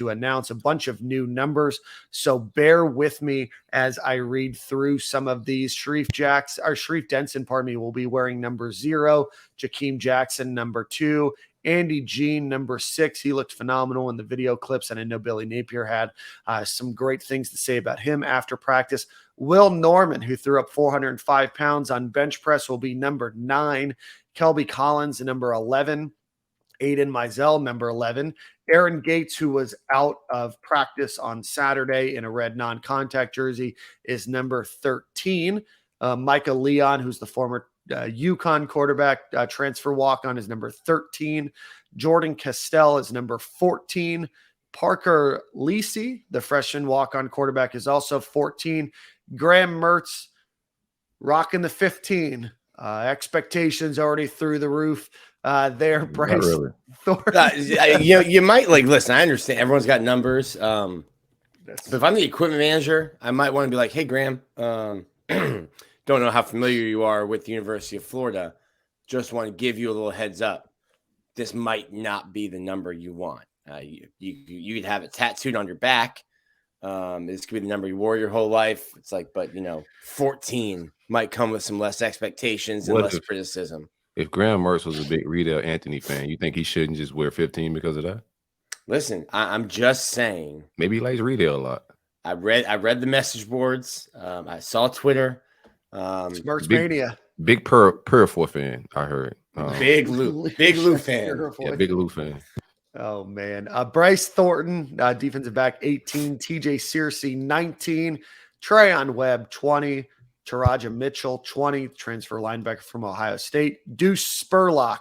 to announce a bunch of new numbers. So bear with me as I read through some of these. Sharif Denson, will be wearing number 0. Jakeem Jackson, number 2. Andy Jean, number 6. He looked phenomenal in the video clips, and I know Billy Napier had some great things to say about him after practice. Will Norman, who threw up 405 pounds on bench press, will be number 9. Kelby Collins, number 11. Aiden Mizell, number 11. Aaron Gates, who was out of practice on Saturday in a red non-contact jersey, is number 13. Micah Leon, who's the former UConn quarterback, transfer walk-on, is number 13. Jordan Castell is number 14. Parker Lisi, the freshman walk-on quarterback, is also 14. Graham Mertz, rocking the 15. Expectations already through the roof. There, Bryce. Really. You might listen. I understand everyone's got numbers. But if I'm the equipment manager, I might want to be like, "Hey, Graham, don't know how familiar you are with the University of Florida. Just want to give you a little heads up. This might not be the number you want. You could have it tattooed on your back. This could be the number you wore your whole life. It's like, but 14 might come with some less expectations and less criticism." If Graham Mertz was a big Riedel Anthony fan, you think he shouldn't just wear 15 because of that? Listen, I'm just saying. Maybe he likes Riedel a lot. I read the message boards. I saw Twitter. Mertz Mania. Big Purfor fan, I heard. Big Lou fan. Yeah, big Lou fan. Oh, man. Bryce Thornton, defensive back, 18. TJ Searcy, 19. Trayon Webb, 20. Taraja Mitchell, 20. Transfer linebacker from Ohio State. Deuce Spurlock,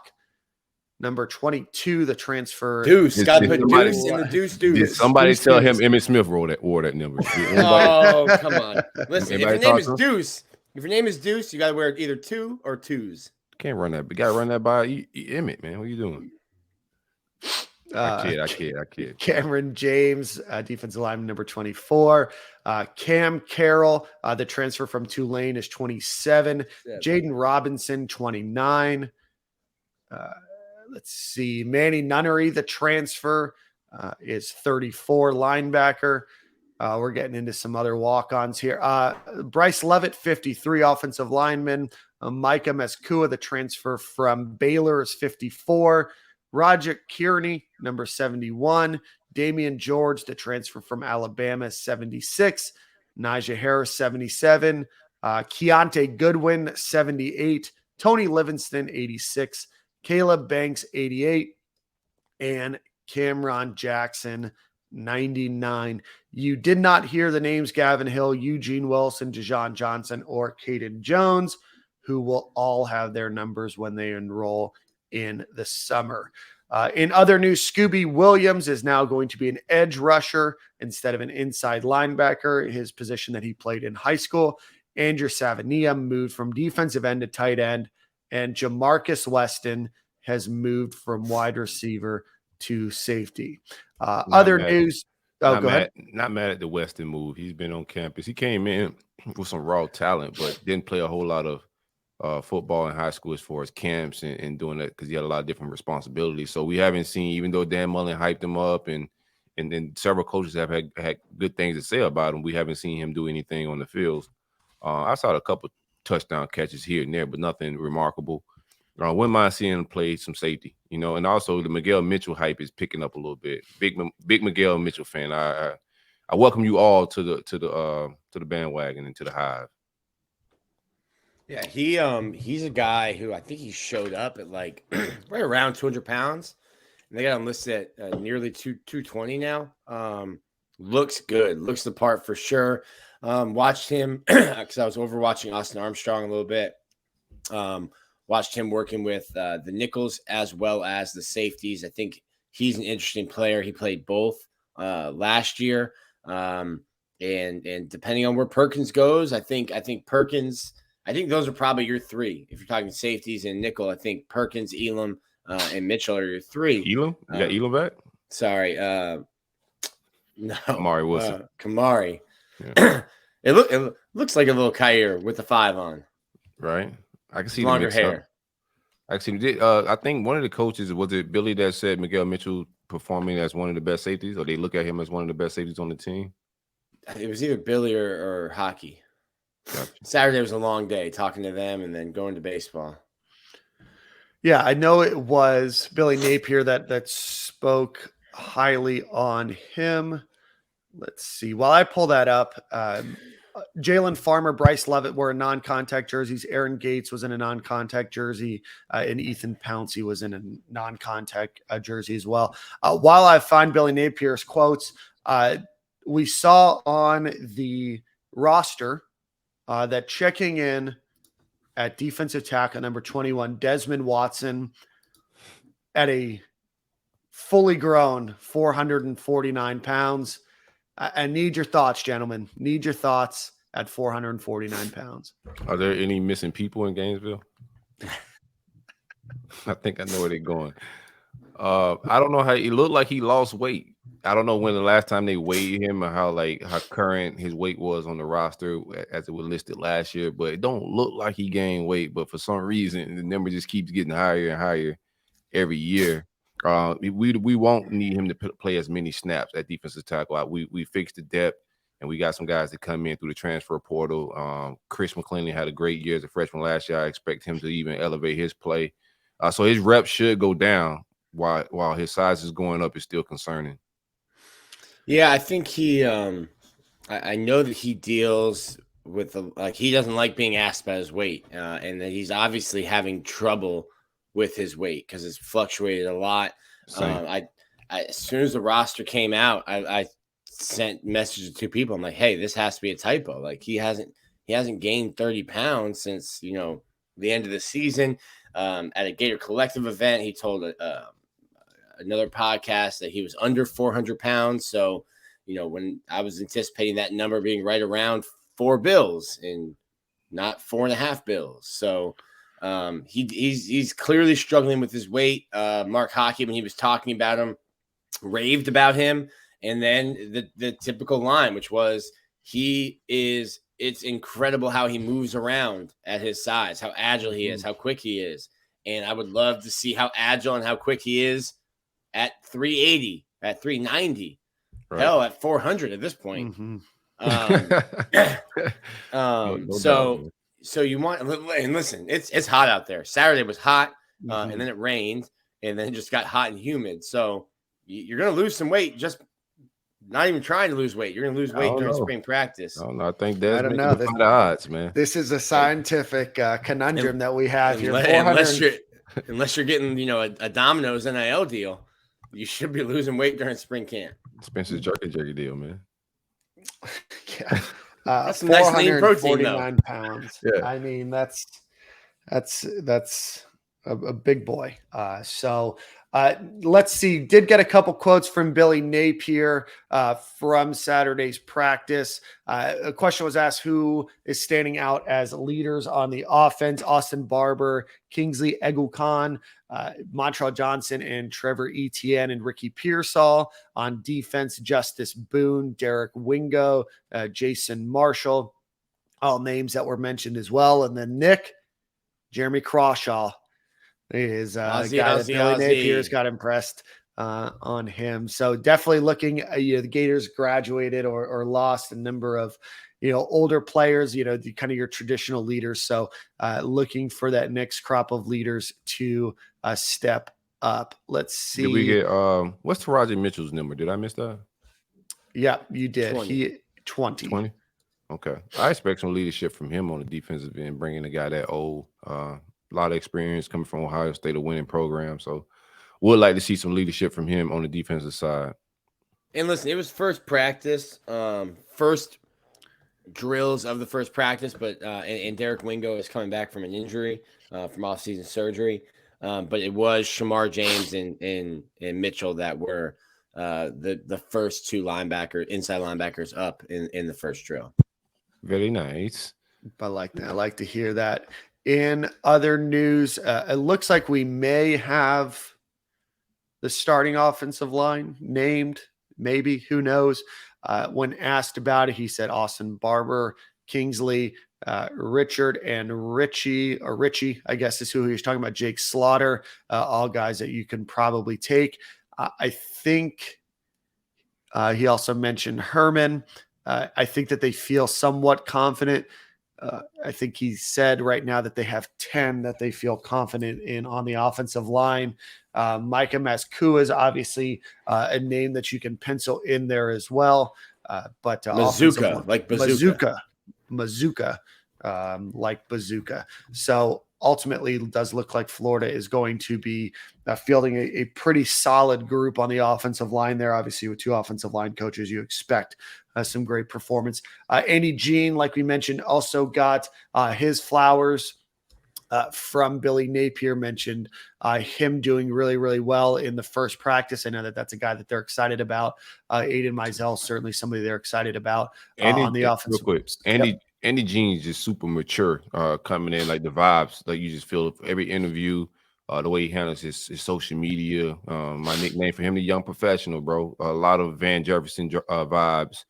number 22. The transfer. Deuce. Got to put Deuce in the Deuce. Did somebody tell him Emmitt Smith wore that number? Oh, come on. Listen, if your name is Deuce, you got to wear either 2 or 2s. Can't run that. You got to run that by Emmitt, man. What are you doing? I kid. Cameron James, defensive lineman, number 24. Cam Carroll, the transfer from Tulane, is 27. Jaden Robinson, 29. Let's see. Manny Nunnery, the transfer, is 34, linebacker. We're getting into some other walk-ons here. Bryce Levitt, 53, offensive lineman. Micah Meskua, the transfer from Baylor, is 54. Roger Kearney, number 71. Damian George, the transfer from Alabama, is 76. Najee Harris, 77. Keontae Goodwin, 78. Tony Livingston, 86. Caleb Banks, 88. And Cameron Jackson, 99. You did not hear the names Gavin Hill, Eugene Wilson, Dejon Johnson, or Caden Jones, who will all have their numbers when they enroll in the summer. In other news, Scooby Williams is now going to be an edge rusher instead of an inside linebacker, his position that he played in high school. Andrew Savania moved from defensive end to tight end, and Jamarcus Weston has moved from wide receiver to safety. Other news. Go ahead. Not mad at the Weston move. He's been on campus. He came in with some raw talent, but didn't play a whole lot of football in high school as far as camps and doing that because he had a lot of different responsibilities. So we haven't seen, even though Dan Mullen hyped him up and then several coaches have had good things to say about him, we haven't seen him do anything on the fields. I saw a couple touchdown catches here and there, but nothing remarkable. Wouldn't mind seeing him play some safety, and also the Miguel Mitchell hype is picking up a little bit. Big Miguel Mitchell fan. I welcome you all to the bandwagon and to the hive. Yeah, he's a guy who I think he showed up at right around 200 pounds. And they got him listed at nearly 220 now. Looks good. Looks the part for sure. Watched him because I was overwatching Austin Armstrong a little bit. Watched him working with the nickels as well as the safeties. I think he's an interesting player. He played both last year. And depending on where Perkins goes, I think Perkins – I think those are probably your 3. If you're talking safeties and nickel, I think Perkins, Elam, and Mitchell are your 3. Elam? You got Elam back? Sorry. No. Kamari Wilson. Kamari. Yeah. it looks like a little Kyer with the 5 on. Right. I can see longer hair. I can see. I think one of the coaches, was it Billy, that said Miguel Mitchell performing as one of the best safeties, or they look at him as one of the best safeties on the team? It was either Billy or hockey. Gotcha. Saturday was a long day talking to them and then going to baseball. Yeah, I know it was Billy Napier that spoke highly on him. Let's see. While I pull that up, Jalen Farmer, Bryce Levitt were in non-contact jerseys. Aaron Gates was in a non-contact jersey, and Ethan Pouncey was in a non-contact jersey as well. While I find Billy Napier's quotes, we saw on the roster that checking in at defensive tackle number 21, Desmond Watson, at a fully grown 449 pounds. I need your thoughts, gentlemen. Need your thoughts at 449 pounds. Are there any missing people in Gainesville? I think I know where they're going. I don't know how it looked like he lost weight. I don't know when the last time they weighed him or how current his weight was on the roster as it was listed last year, but it don't look like he gained weight. But for some reason, the number just keeps getting higher and higher every year. We won't need him to play as many snaps at defensive tackle. We fixed the depth, and we got some guys that come in through the transfer portal. Chris McClendon had a great year as a freshman last year. I expect him to even elevate his play. So his reps should go down while his size is going up is still concerning. Yeah, I think he I know that he deals with he doesn't like being asked about his weight, and that he's obviously having trouble with his weight because it's fluctuated a lot. I as soon as the roster came out, I sent messages to people. I'm like, hey, this has to be a typo. Like he hasn't gained 30 pounds since the end of the season. At a Gator Collective event, he told another podcast that he was under 400 pounds. So, when I was anticipating that number being right around 4 bills and not 4.5 bills. So he's clearly struggling with his weight. Mark Hockey, when he was talking about him, raved about him. And then the typical line, which was it's incredible how he moves around at his size, how agile he is, how quick he is. And I would love to see how agile and how quick he is at 380, at 390, right. Hell, at 400 at this point. So you want, and listen, it's hot out there. Saturday was hot, and then it rained, and then it just got hot and humid. So you're going to lose some weight, just not even trying to lose weight. You're going to lose weight during spring practice. I don't know. I think that's the odds, man. This is a scientific conundrum that we have here. Unless you're getting, a Domino's NIL deal, you should be losing weight during spring camp. Spencer's jerky deal, man. Yeah. That's some nice lean protein, though. 49 pounds. Yeah. I mean, that's a big boy. Let's see. Did get a couple quotes from Billy Napier from Saturday's practice. A question was asked, who is standing out as leaders on the offense? Austin Barber, Kingsley Eguakon, Montreal Johnson, and Trevor Etienne, and Ricky Pearsall. On defense, Justice Boone, Derek Wingo, Jason Marshall, all names that were mentioned as well. And then Nick, Jeremy Crawshaw is a guy that Billy Napier's got impressed on him. So definitely looking, the Gators graduated or lost a number of, older players, kind of your traditional leaders. So looking for that next crop of leaders to step up. Let's see. Did we get, what's Taraji Mitchell's number? Did I miss that? Yeah, you did. 20. 20. Okay. I expect some leadership from him on the defensive end, bringing a guy that old, a lot of experience coming from Ohio State, a winning program. So would like to see some leadership from him on the defensive side. And listen, it was first practice, first drills of the first practice, but and Derek Wingo is coming back from an injury from off-season surgery. But it was Shamar James and Mitchell that were the first two inside linebackers up in the first drill. Very nice. I like that. I like to hear that. In other news, it looks like we may have the starting offensive line named, maybe, who knows. When asked about it, he said Austin Barber, Kingsley, Richard, and Richie, I guess is who he was talking about, Jake Slaughter, all guys that you can probably take. I think he also mentioned Herman. I think that they feel somewhat confident. I think he said right now that they have 10 that they feel confident in on the offensive line. Micah Maskua is obviously a name that you can pencil in there as well. But Mazuka, like bazooka. Mazuka, like bazooka. So ultimately, it does look like Florida is going to be fielding a pretty solid group on the offensive line there. Obviously, with 2 offensive line coaches, you expect some great performance. Andy Jean, like we mentioned, also got his flowers from Billy Napier. Mentioned him doing really, really well in the first practice. I know that that's a guy that they're excited about. Aiden Mizell, certainly somebody they're excited about on the offensive. Real quick, Andy Jean is just super mature coming in, like the vibes, like you just feel every interview, the way he handles his social media. My nickname for him, the young professional, bro. A lot of Van Jefferson vibes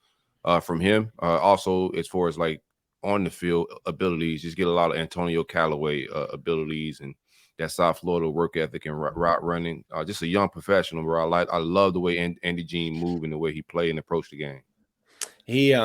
from him. Also, as far as like on the field abilities, just get a lot of Antonio Callaway abilities and that South Florida work ethic and route running. Just a young professional, bro. I love the way Andy Jean move and the way he play and approach the game. He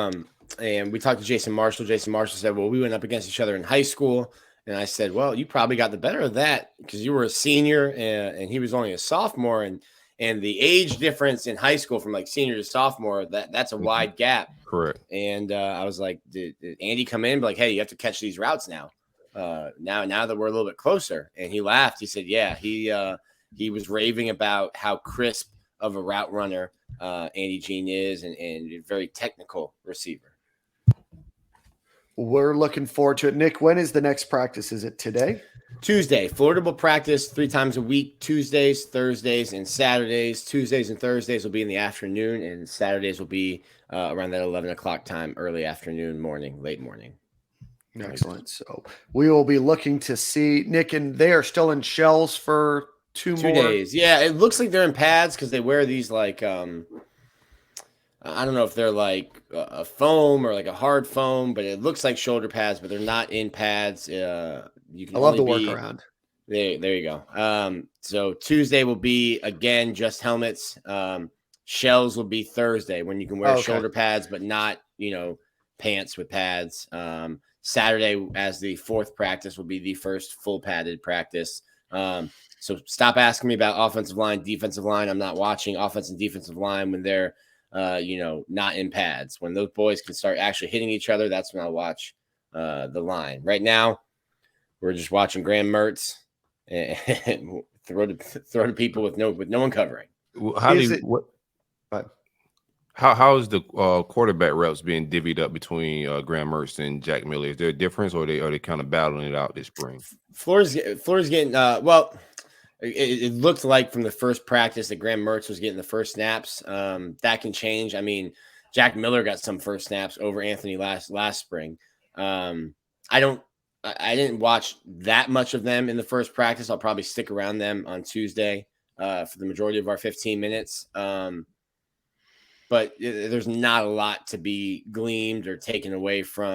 and we talked to Jason Marshall. Jason Marshall said, well, we went up against each other in high school. And I said, well, you probably got the better of that because you were a senior and he was only a sophomore. And the age difference in high school from like senior to sophomore, that's a wide gap. Correct. And I was like, did Andy come in and be like, hey, you have to catch these routes now. Now that we're a little bit closer. And he laughed. He said, yeah, he was raving about how crisp of a route runner Andy Jean is and a very technical receiver. We're looking forward to it. Nick, when is the next practice? Is it today? Tuesday. Florida will practice 3 times a week, Tuesdays, Thursdays, and Saturdays. Tuesdays and Thursdays will be in the afternoon, and Saturdays will be around that 11 o'clock time, early afternoon, morning, late morning. Excellent. So we will be looking to see Nick, and they are still in shells for 2 more days. Yeah, it looks like they're in pads because they wear these like I don't know if they're like a foam or like a hard foam, but it looks like shoulder pads, but they're not in pads. You can I love the workaround. There you go. So Tuesday will be again just helmets. Shells will be Thursday when you can wear shoulder pads, but not pants with pads. Saturday as the 4th practice will be the first full padded practice. So stop asking me about offensive line, defensive line. I'm not watching offensive and defensive line when they're not in pads. When those boys can start actually hitting each other, that's when I'll watch the line. Right now, we're just watching Graham Mertz and throw to people with no one covering. How is the quarterback reps being divvied up between Graham Mertz and Jack Miller? Is there a difference, or are they kind of battling it out this spring? Florida's getting well. It looked like from the first practice that Graham Mertz was getting the first snaps. That can change. I mean, Jack Miller got some first snaps over Anthony last spring. I didn't watch that much of them in the first practice. I'll probably stick around them on Tuesday for the majority of our 15 minutes. But there's not a lot to be gleaned or taken away from